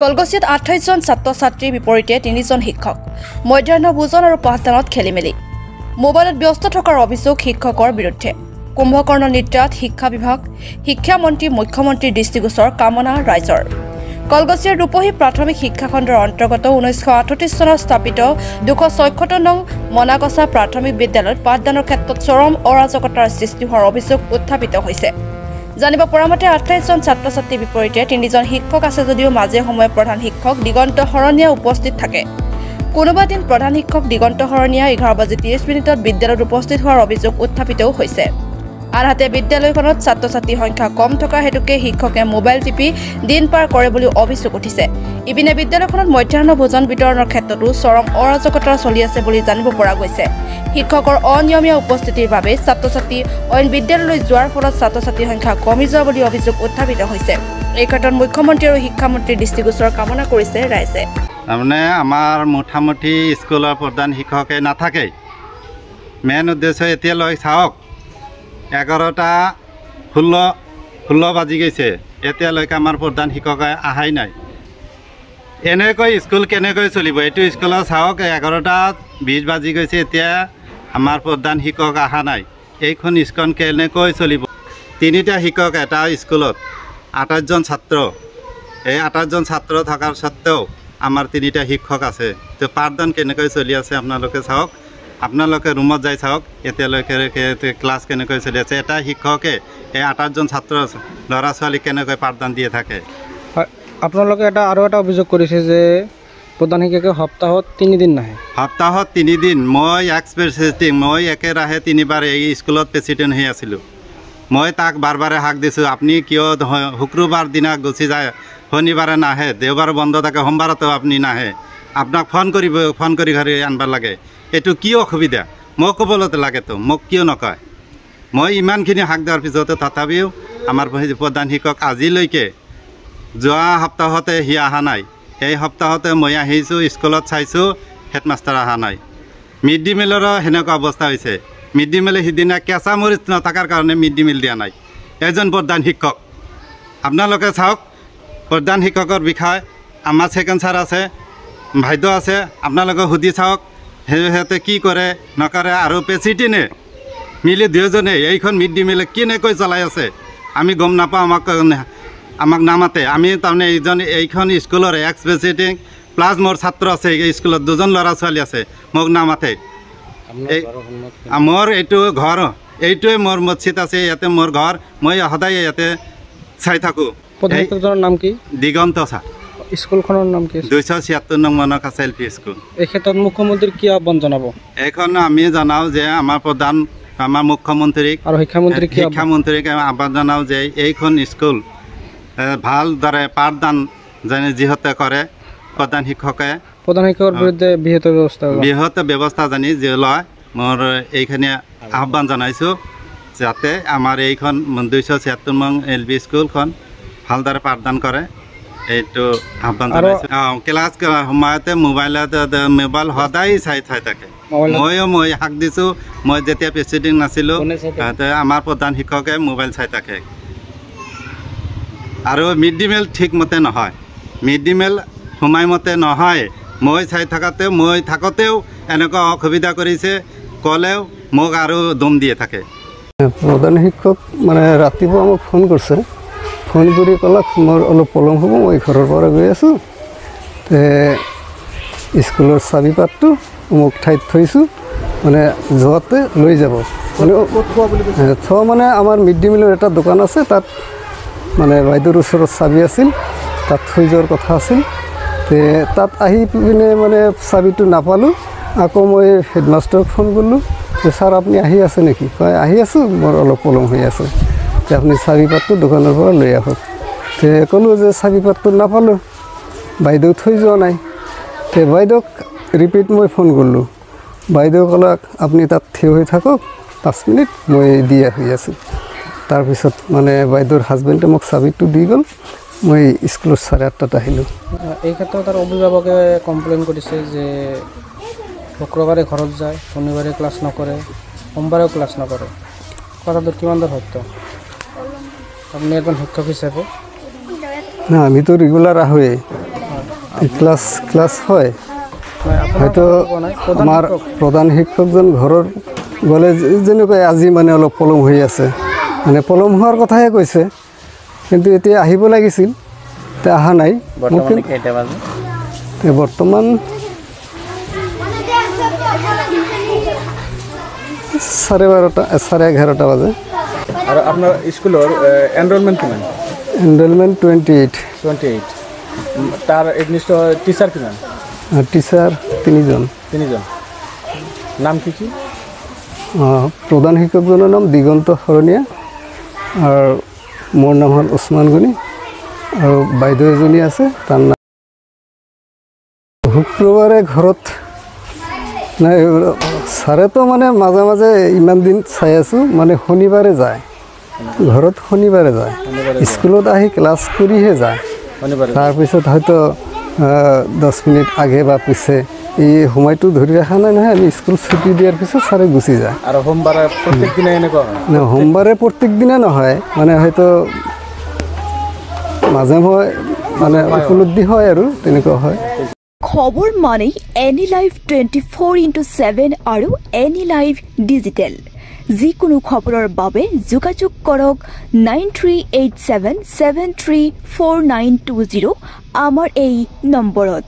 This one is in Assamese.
কলগছিত 28 জন ছাত্ৰ ছাত্ৰীৰ বিপৰীতে 3 জন শিক্ষক মধ্যাহ্ন ভোজন আৰু পাঠদানত খেলিমেলি মোবাইলত ব্যস্ত থকাৰ অভিযোগ শিক্ষকৰ বিৰুদ্ধে কুম্ভকৰ্ণ নিত্যাত শিক্ষা বিভাগ শিক্ষা মন্ত্ৰী মুখ্যমন্ত্ৰীৰ দৃষ্টিগোচৰ কামনা ৰাইজৰ কলগছিৰ ৰূপহী প্ৰাথমিক শিক্ষা খণ্ডৰ অন্তৰ্গত 1938 চনত স্থাপিত 276 নং মনাগছা প্ৰাথমিক বিদ্যালয়ত পাঠদানৰ ক্ষেত্ৰত চৰম অৰাজকতাৰ সৃষ্টি হোৱাৰ অভিযোগ উত্থাপিত হৈছে জানিব পৰামতে 28 জন ছাত্ৰ ছাত্ৰীৰ বিপৰীতে 3 জন শিক্ষক আছে যদিও মাজে সময়ে প্ৰধান শিক্ষক দিগন্ত হৰণীয়া উপস্থিত থাকে কোনোবা দিন প্ৰধান শিক্ষক দিগন্ত হৰণীয়া 11:30 মিনিটত বিদ্যালয়ত উপস্থিত হোৱাৰ অভিযোগ উত্থাপিতও হৈছে আনহাতে বিদ্যালয়খনত ছাত্ৰ ছাত্ৰীৰ সংখ্যা কম থকা হেতুকে শিক্ষকে মোবাইল টিপি দিন পাৰ কৰে বুলি অভিযোগ উঠিছে ইপিনে বিদ্যালয়খনত মধ্যাহ্ন ভোজন বিতৰণৰ ক্ষেত্ৰতো চৰম অৰাজকতা চলি আছে বুলি জানিব পৰা গৈছে শিক্ষকৰ অনিয়মীয়া উপস্থিতিৰ বাবে ছাত্ৰ ছাত্ৰী অইন বিদ্যালয়লৈ যোৱাৰ ফলত ছাত্ৰ ছাত্ৰীৰ সংখ্যা কমি যোৱা বুলি অভিযোগ উত্থাপিত হৈছে এই ক্ষেত্ৰত মুখ্যমন্ত্ৰী আৰু শিক্ষামন্ত্ৰীৰ দৃষ্টিগোচৰ কামনা কৰিছে ৰাইজে মানে আমাৰ মুঠামুঠি স্কুলৰ প্ৰধান শিক্ষকে নাথাকে মেইন উদ্দেশ্য এতিয়ালৈ চাওক 11টা 16 বাজি গৈছে এতিয়ালৈকে আমাৰ প্ৰধান শিক্ষকে আহাই নাই এনেকৈ স্কুল কেনেকৈ চলিব এইটো স্কুলত চাওক 11:20 বাজি গৈছে এতিয়া আমাৰ প্ৰধান শিক্ষক আহা নাই এইখন স্কুল কেনেকৈ চলিব তিনিটা শিক্ষক এটা স্কুলত 28 জন ছাত্ৰ এই 28 জন ছাত্ৰ থকাৰ সত্ত্বেও আমাৰ তিনিটা শিক্ষক আছে তো পাঠদান কেনেকৈ চলি আছে আপোনালোকে চাওক আপোনালোকে ৰুমত যাই চাওক এতিয়ালৈকে ক্লাছ কেনেকৈ চলি আছে এটা শিক্ষকে এই 28 জন ছাত্ৰ ল'ৰা ছোৱালীক কেনেকৈ পাঠদান দিয়ে থাকে আপোনালোকে আৰু এটা অভিযোগ কৰিছে যে প্ৰধান শিক্ষকে সপ্তাহত 3 দিন নাহে সপ্তাহত 3 দিন মই এক্সপ্ৰেছিং মই একেৰাহে 3বাৰ এই স্কুলত প্ৰেচিডেণ্ট হৈ আছিলোঁ মই তাক বাৰে হাক দিছোঁ আপুনি কিয় শুক্ৰবাৰ দিনা গুচি যায় শনিবাৰে নাহে দেওবাৰ বন্ধ থাকে সোমবাৰতো আপুনি নাহে আপোনাক ফোন কৰি ঘৰে আনব লাগে এইটো কি অসুবিধা মোক ক'বলৈতো লাগেতো মোক কিয় নকয় মই ইমানখিনি হাক দিয়াৰ পিছতো তথাপিও আমাৰ প্ৰধান শিক্ষক আজিলৈকে যোৱা সপ্তাহতে সি অহা নাই এই সপ্তাহতে মই আহিছোঁ স্কুলত চাইছোঁ হেডমাষ্টাৰ অহা নাই মিড ডে মিলৰো সেনেকুৱা অৱস্থা হৈছে মিড ডে মিলে সিদিনা কেঁচা মৰিচ নথকাৰ কাৰণে মিড ডে মিল দিয়া নাই এজন প্ৰধান শিক্ষক আপোনালোকে চাওক প্ৰধান শিক্ষকৰ বিষয়ে আমাৰ ছেকেণ্ড ছাৰ আছে ভাইদেউ আছে আপোনালোকে সুধি চাওক সিহঁতে কি কৰে নকৰে আৰু প্ৰেচিডেণ্টে মিলি দুয়োজনে এইখন মিড ডে মিল কেনেকৈ চলাই আছে আমি গম নাপাওঁ আমাক নামাতে আমি তাৰমানে এইখন স্কুলৰ এক্স প্ৰেচিডেণ্ট প্লাছ মোৰ ছাত্ৰ আছে এই স্কুলত 2জন ল'ৰা ছোৱালী আছে মোক নামাতে মোৰ এইটো ঘৰ এইটোৱে মোৰ মছজিদ আছে ইয়াতে মোৰ ঘৰ মই সদায় ইয়াতে চাই থাকোঁ নাম কি দিগন্ত ছাৰ স্কুলখনৰ নাম কি 276 নং মনাগছা এল পি স্কুল এই ক্ষেত্ৰত মুখ্যমন্ত্ৰীক কি আহ্বান জনাব এইখন আমি জনাওঁ যে আমাৰ মুখ্যমন্ত্ৰীক আৰু শিক্ষামন্ত্ৰীক আহ্বান জনাওঁ যে এইখন স্কুল ভালদৰে পাঠদান যেনে যিহতে কৰে প্ৰধান শিক্ষকৰ বিৰুদ্ধে বৃহৎ ব্যৱস্থা জানি যে লয় মোৰ এইখিনি আহ্বান জনাইছোঁ যাতে আমাৰ এইখন 276 নং এল পি স্কুলখন ভালদৰে পাঠদান কৰে এইটো আহ্বান জনাইছোঁ ক্লাছ সময়তে মোবাইল সদায় চাই থাকে মই হাক দিছোঁ মই যেতিয়া প্ৰেচিডেণ্ট নাছিলোঁ আমাৰ প্ৰধান শিক্ষকে মোবাইল চাই থাকে আৰু মিড ডে মিল ঠিকমতে নহয় মিড ডে মিল সময়মতে নহয় মই চাই থাকোঁতেও এনেকুৱা অসুবিধা কৰিছে ক'লেও মোক আৰু দম দিয়ে থাকে প্ৰধান শিক্ষক মানে ৰাতিপুৱা মোক ফোন কৰিছে ফোন কৰি ক'লক মোৰ অলপ পলম হ'ব মই ঘৰৰ পৰা গৈ আছোঁ স্কুলৰ চাবি পাতটো মোক ঠাইত থৈছোঁ মানে যোৱাতে লৈ যাব মানে আমাৰ মিড ডে মিলৰ এটা দোকান আছে তাত মানে বাইদেউৰ ওচৰত চাবি আছিল তাত থৈ যোৱাৰ কথা আছিল তাত আহি পিনে মানে চাবিটো নাপালোঁ আকৌ মই হেডমাষ্টাৰক ফোন কৰিলোঁ যে ছাৰ আপুনি আহি আছে নেকি কয় আহি আছোঁ মোৰ অলপ পলম হৈ আছে আপুনি চাবি পাতটো দোকানৰ পৰা লৈ আহক ক'লোঁ যে চাবি পাতটো নাপালোঁ বাইদেউ থৈ যোৱা নাই বাইদেউক ৰিপিট মই ফোন কৰিলোঁ বাইদেউ ক'লক আপুনি তাত থিয় হৈ থাকক 5 মিনিট মই দি আহি আছোঁ তাৰপিছত মানে বাইদেউৰ হাজবেণ্ডে মোক চাবিটো দি গ'ল মই স্কুলত 8:30 আহিলোঁ এই ক্ষেত্ৰত আৰু অভিভাৱকে কমপ্লেইন কৰিছে যে শুক্ৰবাৰে ঘৰত যায় শনিবাৰে ক্লাছ নকৰে সোমবাৰেও ক্লাছ নকৰে কথাটো কিমান দূৰ সত্য আপুনি এজন শিক্ষক হিচাপে না আমি তো ৰেগুলাৰ আহোয়ে ক্লাছ হয় হয়তো আমাৰ প্ৰধান শিক্ষকজন ঘৰৰ গ'লে যেনেকৈ আজি মানে অলপ পলম হৈ আছে মানে পলম হোৱাৰ কথাহে কৈছে কিন্তু এতিয়া আহিব লাগিছিল এতিয়া অহা নাই বৰ্তমান 11:30 বাজে আৰু আপোনাৰ স্কুলৰ এনৰোলমেণ্ট কিমান এনৰোলমেণ্ট 28 তাৰ এডমিনিষ্ট্ৰ টিচাৰ কিমান টিচাৰ তিনিজন নাম কি কি প্ৰধান শিক্ষকজনৰ নাম দিগন্ত শৰণীয়া আৰু মোৰ নাম হ'ল ওচমান গনি আৰু বাইদেউ এজনী আছে তাৰ নাম শুক্ৰবাৰে ঘৰত নাই ছাৰেতো মানে মাজে মাজে ইমান দিন চাই আছোঁ মানে শনিবাৰে যায় ঘৰত শনিবাৰে যায় স্কুলত আহি ক্লাছ কৰিহে যায় তাৰপিছত হয়তো 10 মিনিট আগে বা পিছে এই সময়টো ধৰি ৰখা নাই নহয় আমি স্কুল ছুটি দিয়াৰ পিছত ছাৰে গুচি যায় আৰু সোমবাৰে প্ৰত্যেক দিনে এনেকুৱা হয় না সোমবাৰে প্ৰত্যেক দিনে নহয় মানে হয়তো মাজে সময়ে মানে উপলব্ধি হয় আৰু তেনেকুৱা হয় খবৰ মানে এনি লাইভ 24/7 আৰু এনি লাইভ ডিজিটেল যিকোনো খবৰৰ বাবে যোগাযোগ কৰক 9387734920 আমাৰ এই নম্বৰত।